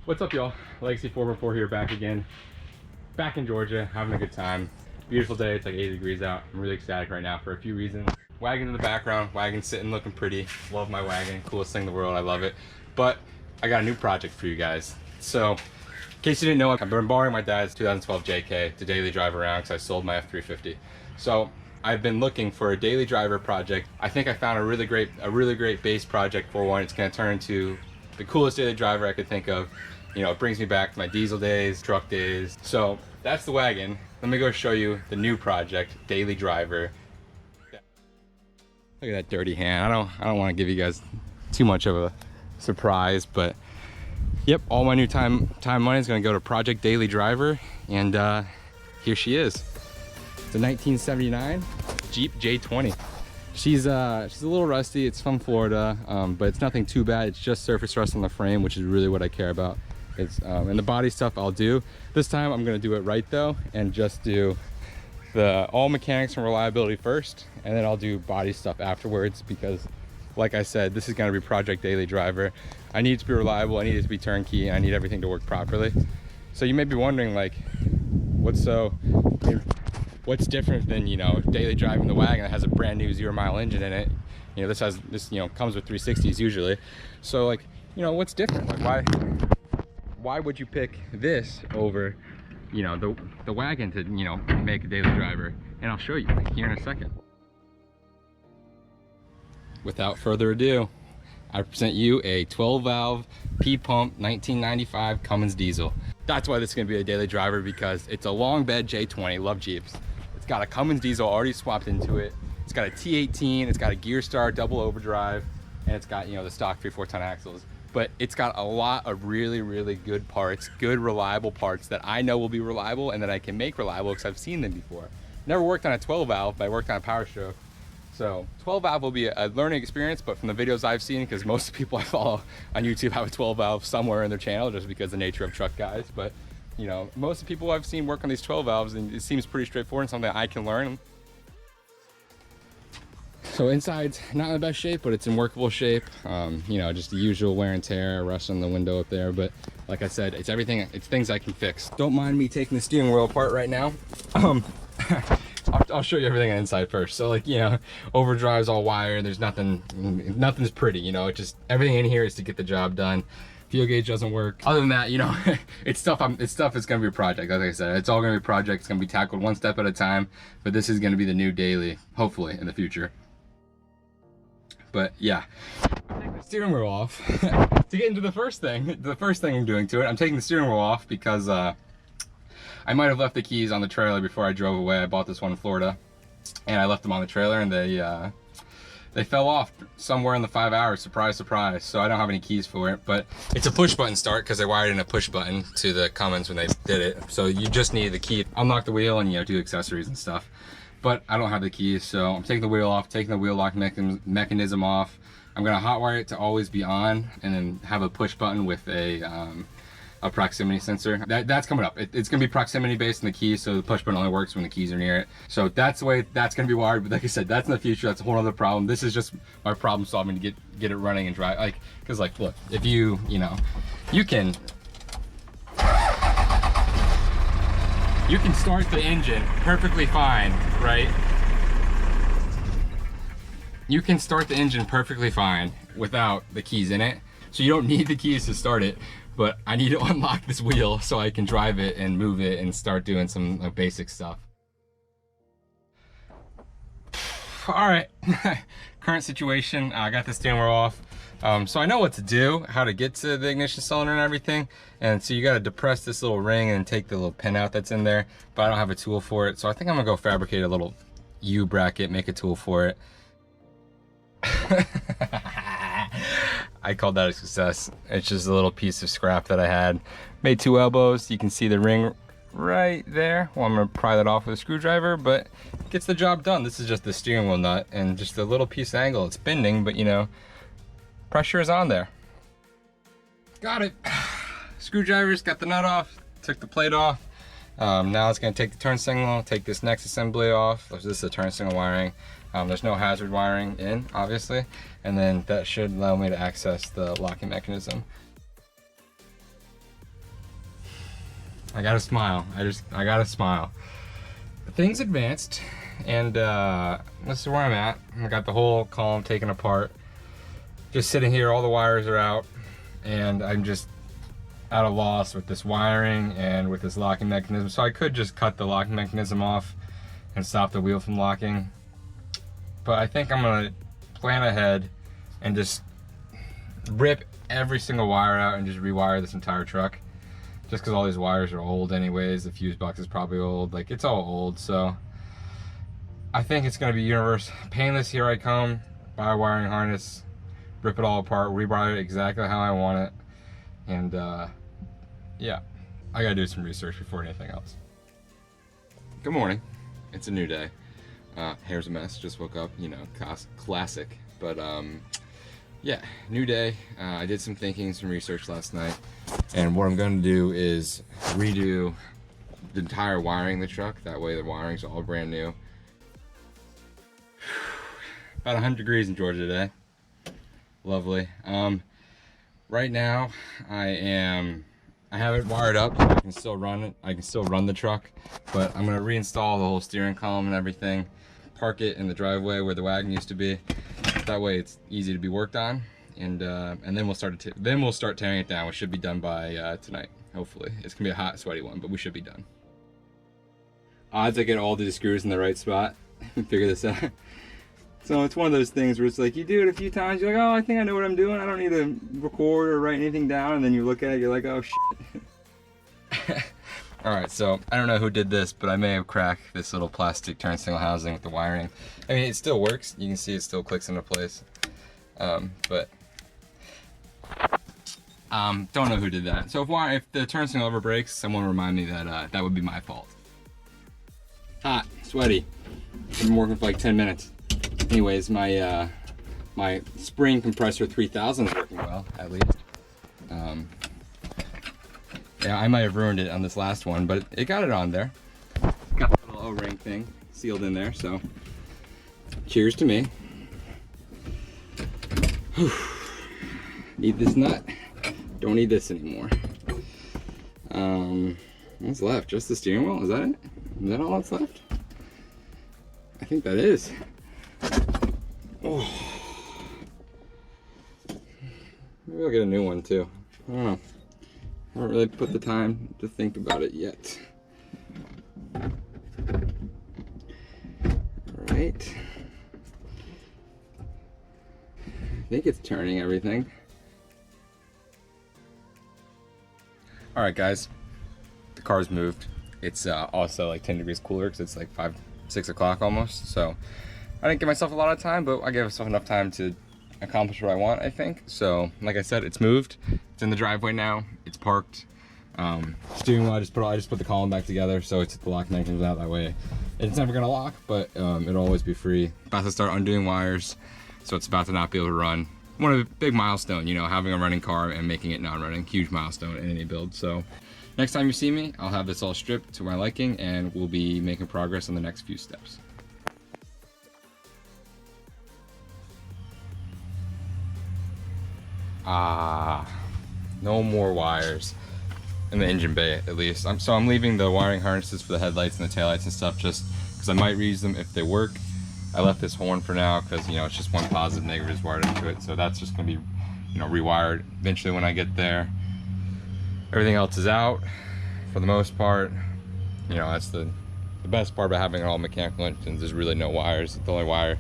What's up, y'all? Legacy 4x4 here, back again. Back in Georgia, having a good time. Beautiful day, it's like 80 degrees out. I'm really ecstatic right now for a few reasons. Wagon in the background, wagon sitting looking pretty. Love my wagon, coolest thing in the world, I love it. But I got a new project for you guys. So, in case you didn't know, I've been borrowing my dad's 2012 JK to daily drive around because I sold my F350. So, I've been looking for a daily driver project. I think I found a really great base project for one. It's gonna turn into the coolest daily driver I could think of. You know, it brings me back to my diesel days, truck days. So that's the wagon. Let me go show you the new project, daily driver. Look at that dirty hand. I don't want to give you guys too much of a surprise, but yep, all my new time money is going to go to Project Daily Driver, and here she is. It's a 1979 Jeep J20. She's a little rusty. It's from Florida, but it's nothing too bad. It's just surface rust on the frame, which is really what I care about. It's and the body stuff I'll do. This time I'm gonna do it right though, and just do the all mechanics and reliability first, and then I'll do body stuff afterwards, because like I said, this is gonna be Project Daily Driver. I need it to be reliable, I need it to be turnkey, and I need everything to work properly. So you may be wondering, like, what's different than, you know, daily driving the wagon that has a brand new 0-mile engine in it? You know, this comes with 360s usually. So, like, you know, what's different? Like, why would you pick this over, you know, the wagon to, you know, make a daily driver? And I'll show you here in a second. Without further ado, I present you a 12-valve P-pump 1995 Cummins diesel. That's why this is gonna be a daily driver, because it's a long bed J20, love Jeeps. It's got a Cummins diesel already swapped into it. It's got a T18, it's got a Gear Star double overdrive, and it's got, you know, the stock 3/4 ton axles. But it's got a lot of really good parts, good reliable parts that I know will be reliable and that I can make reliable because I've seen them before. Never worked on a 12-valve, but I worked on a Power Stroke. So 12-valve will be a learning experience, but from the videos I've seen, because most of the people I follow on YouTube have a 12-valve somewhere in their channel, just because of the nature of truck guys. But, you know, most of the people I've seen work on these 12-valves, and it seems pretty straightforward and something I can learn. So inside's not in the best shape, but it's in workable shape. You know, just the usual wear and tear, rust on the window up there. But like I said, it's everything, it's things I can fix. Don't mind me taking the steering wheel apart right now. I'll show you everything inside first. So, like, you know, overdrive's all wired. There's nothing's pretty, you know. It's just everything in here is to get the job done. Fuel gauge doesn't work. Other than that, you know, it's stuff it's gonna be a project. Like I said, it's all gonna be a project. It's gonna be tackled one step at a time. But this is gonna be the new daily, hopefully, in the future. But yeah, I'm taking the steering wheel off. To get into the first thing I'm doing to it, I'm taking the steering wheel off because I might have left the keys on the trailer before I drove away. I bought this one in Florida, and I left them on the trailer, and they fell off somewhere in the 5 hours. Surprise, surprise. So I don't have any keys for it, but it's a push button start because they wired in a push button to the Cummins when they did it. So you just need the key, unlock the wheel, and, you know, do accessories and stuff. But I don't have the keys, so I'm taking the wheel off, taking the wheel lock mechanism off. I'm gonna hotwire it to always be on, and then have a push button with a proximity sensor. That's coming up. It's gonna be proximity based in the keys, so the push button only works when the keys are near it. So that's the way that's gonna be wired. But like I said, that's in the future. That's a whole other problem. This is just my problem solving to get it running and drive. Like, cause like, look, if you know, you can start the engine perfectly fine, right? You can start the engine perfectly fine without the keys in it. So you don't need the keys to start it, but I need to unlock this wheel so I can drive it and move it and start doing some basic stuff. All right, current situation, I got the steering wheel off. So I know what to do, how to get to the ignition cylinder and everything. And so you got to depress this little ring and take the little pin out that's in there, but I don't have a tool for it. So I think I'm gonna go fabricate a little U bracket, make a tool for it. I called that a success. It's just a little piece of scrap that I had. Made 2 elbows. You can see the ring right there. Well, I'm gonna pry that off with a screwdriver, but gets the job done. This is just the steering wheel nut and just a little piece of angle. It's bending, but, you know, pressure is on there. Got it. Screwdrivers, got the nut off, took the plate off. Now it's gonna take the turn signal, take this next assembly off. This is the turn signal wiring. There's no hazard wiring in, obviously. And then that should allow me to access the locking mechanism. I gotta smile. I gotta smile. Things advanced, and this is where I'm at. I got the whole column taken apart. Just sitting here, all the wires are out, and I'm just at a loss with this wiring and with this locking mechanism. So I could just cut the locking mechanism off and stop the wheel from locking. But I think I'm gonna plan ahead and just rip every single wire out and just rewire this entire truck. Just because all these wires are old anyways, the fuse box is probably old, like it's all old. So I think it's gonna be universe painless. Here I come, buy a wiring harness, rip it all apart, rewire it exactly how I want it. And yeah, I gotta do some research before anything else. Good morning, it's a new day. Hair's a mess, just woke up, you know, classic. But yeah, new day. I did some thinking, some research last night. And what I'm gonna do is redo the entire wiring of the truck. That way the wiring's all brand new. About 100 degrees in Georgia today. Lovely. Right now I have it wired up. I can still run it. I can still run the truck, but I'm gonna reinstall the whole steering column and everything. Park it in the driveway where the wagon used to be. That way it's easy to be worked on, and then we'll start tearing it down. We should be done by tonight, hopefully. It's gonna be a hot, sweaty one, but we should be done. Odds I get all the screws in the right spot. Figure this out. So it's one of those things where it's like you do it a few times, you're like, oh, I think I know what I'm doing. I don't need to record or write anything down, and then you look at it, you're like, oh shit. All right, so I don't know who did this, but I may have cracked this little plastic turn signal housing with the wiring. I mean, it still works. You can see it still clicks into place. But don't know who did that. So if the turn signal ever breaks, someone remind me that that would be my fault. Hot, sweaty. I've been working for like 10 minutes. Anyways, my my spring compressor 3000 is working well, at least. Yeah, I might have ruined it on this last one, but it got it on there. Got a little O-ring thing sealed in there, so cheers to me. Whew. Need this nut. Don't need this anymore. What's left? Just the steering wheel? Is that it? Is that all that's left? I think that is. Oh. Maybe I'll get a new one too. I don't know. I haven't really put the time to think about it yet. Alright. I think it's turning everything. Alright guys, the car's moved. It's also like 10 degrees cooler because it's like 6 o'clock almost. So I didn't give myself a lot of time, but I gave myself enough time to accomplish what I want, I think. So like I said, it's moved. It's in the driveway now. It's parked. Steering wheel, I just put the column back together, so it's the lock mechanism out that way. It's never gonna lock, but it'll always be free. About to start undoing wires, so it's about to not be able to run. One of the big milestone, you know, having a running car and making it non-running, huge milestone in any build. So next time you see me, I'll have this all stripped to my liking, and we'll be making progress on the next few steps. No more wires in the engine bay, at least. I'm leaving the wiring harnesses for the headlights and the taillights and stuff just because I might reuse them if they work. I left this horn for now because, you know, it's just one positive, negative is wired into it, so that's just gonna be, you know, rewired eventually when I get there. Everything else is out for the most part. You know, that's the best part about having all mechanical engines. There's really no wires. The only wire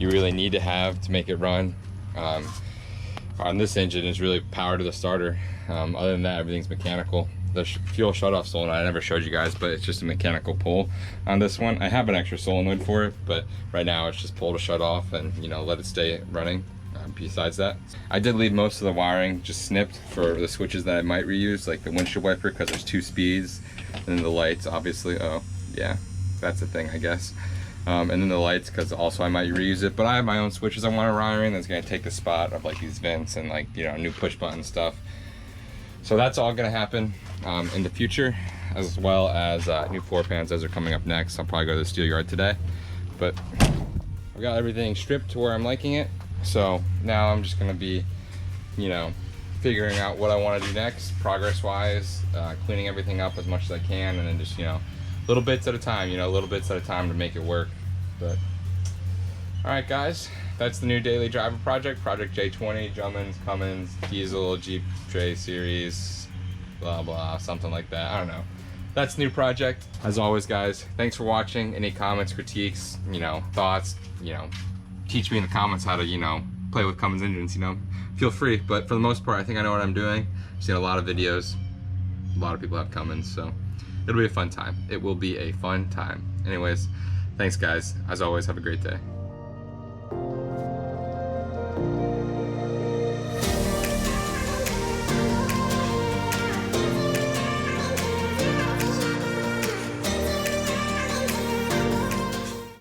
you really need to have to make it run on this engine is really power to the starter. Other than that, everything's mechanical. The fuel shutoff solenoid, I never showed you guys, but it's just a mechanical pull on this one. I have an extra solenoid for it, but right now it's just pull to shut off and, you know, let it stay running. Besides that, I did leave most of the wiring just snipped for the switches that I might reuse, like the windshield wiper, because there's 2 speeds, and then the lights, obviously. Oh yeah, that's a thing, I guess. And then the lights, because also I might reuse it, but I have my own switches I want to wiring that's going to take the spot of like these vents and, like, you know, new push button stuff. So that's all going to happen in the future, as well as new floor pans as they're coming up next. I'll probably go to the steel yard today, but I got everything stripped to where I'm liking it. So now I'm just going to be, you know, figuring out what I want to do next, progress-wise, cleaning everything up as much as I can, and then just, you know, little bits at a time, you know, little bits at a time to make it work. But all right, guys, that's the new daily driver project, Project J20, Cummins, diesel, Jeep J series, blah blah, something like that. I don't know. That's the new project. As always, guys, thanks for watching. Any comments, critiques, you know, thoughts, you know, teach me in the comments how to, you know, play with Cummins engines, you know, feel free. But for the most part, I think I know what I'm doing. I've seen a lot of videos. A lot of people have Cummins, so it'll be a fun time. It will be a fun time. Anyways, thanks, guys. As always, have a great day.